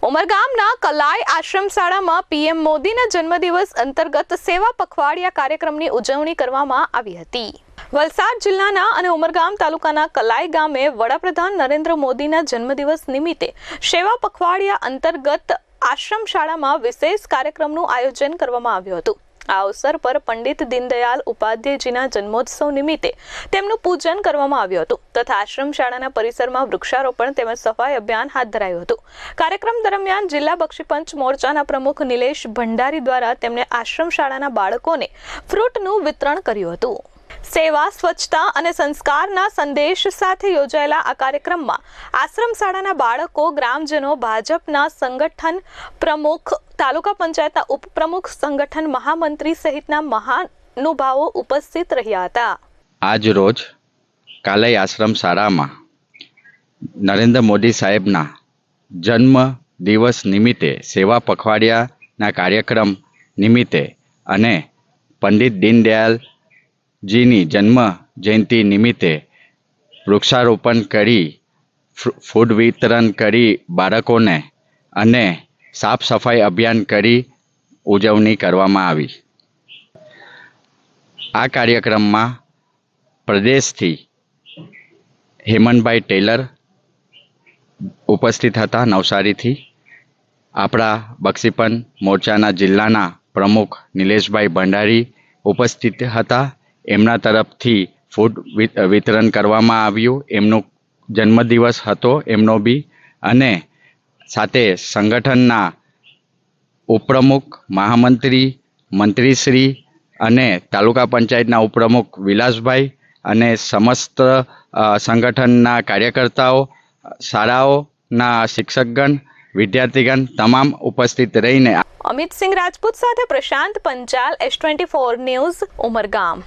ઉમરગામના કલાઈ આશ્રમ શાળામાં પીએમ મોદીના જન્મદિવસ અંતર્ગત સેવા પખવાડિયા કાર્યક્રમની ઉજવણી કરવામાં આવી હતી। વલસાડ જિલ્લાના અને ઉમરગામ તાલુકાના કલાઈ ગામે વડાપ્રધાન નરેન્દ્ર મોદીના જન્મદિવસ નિમિત્તે સેવા પખવાડિયા અંતર્ગત આશ્રમ શાળામાં વિશેષ કાર્યક્રમનું આયોજન કરવામાં આવ્યું હતું। આ અવસર પર પંડિત દીનદયાલ ઉપાધ્યાયજીના જન્મોત્સવ નિમિત્તે તેમનું પૂજન કરવામાં આવ્યું હતું તથા આશ્રમ શાળાના પરિસરમાં વૃક્ષારોપણ તેમજ સફાઈ અભિયાન હાથ ધરાયું હતું। કાર્યક્રમ દરમિયાન જિલ્લા બક્ષીપંચ મોરચાના પ્રમુખ નિલેશ ભંડારી દ્વારા તેમને આશ્રમ શાળાના બાળકોને ફ્રૂટનું વિતરણ કર્યું હતું। સેવા, સ્વચ્છતા અને સંસ્કારના સંદેશ સાથે યોજાયેલા આ કાર્યક્રમમાં આશ્રમ શાળાના બાળકો, ગ્રામજનો, ભાજપના સંગઠન પ્રમુખ, તાલુકા પંચાયતના ઉપપ્રમુખ, સંગઠન મહામંત્રી સહિતના મહાનુભાવો ઉપસ્થિત રહ્યા હતા। આજ રોજ કાલઈ આશ્રમ શાળામાં નરેન્દ્ર મોદી સાહેબના જન્મ દિવસ નિમિત્તે સેવા પખવાડિયાના કાર્યક્રમ નિમિત્તે અને પંડિત દીનદયાલ જીની જન્મ જયંતિ નિમિત્તે વૃક્ષારોપણ કરી ફૂડ વિતરણ કરી બાળકોને અને સાફ સફાઈ અભિયાન કરી ઉજવણી કરવામાં આવી। આ કાર્યક્રમમાં પ્રદેશથી હેમંતભાઈ ટેલર ઉપસ્થિત હતા નવસારીથી, આપણા બક્ષીપંચ મોરચાના જિલ્લાના પ્રમુખ નિલેશભાઈ ભંડારી ઉપસ્થિત હતા। એમના તરફથી ફૂડ વિતરણ કરવામાં આવ્યું। એમનો જન્મદિવસ હતો એમનો બી, અને સાથે સંગઠનના ઉપપ્રમુખ, મહામંત્રી, મંત્રીશ્રી અને તાલુકા પંચાયતના ઉપપ્રમુખ વિલાસભાઈ અને સમસ્ત સંગઠનના કાર્યકર્તાઓ, શાળાઓના શિક્ષકગણ, વિદ્યાર્થીગણ તમામ ઉપસ્થિત રહીને અમિત સિંહ રાજપૂત સાથે પ્રશાંત પંચાલ, S24 ન્યૂઝ, ઉમરગામ।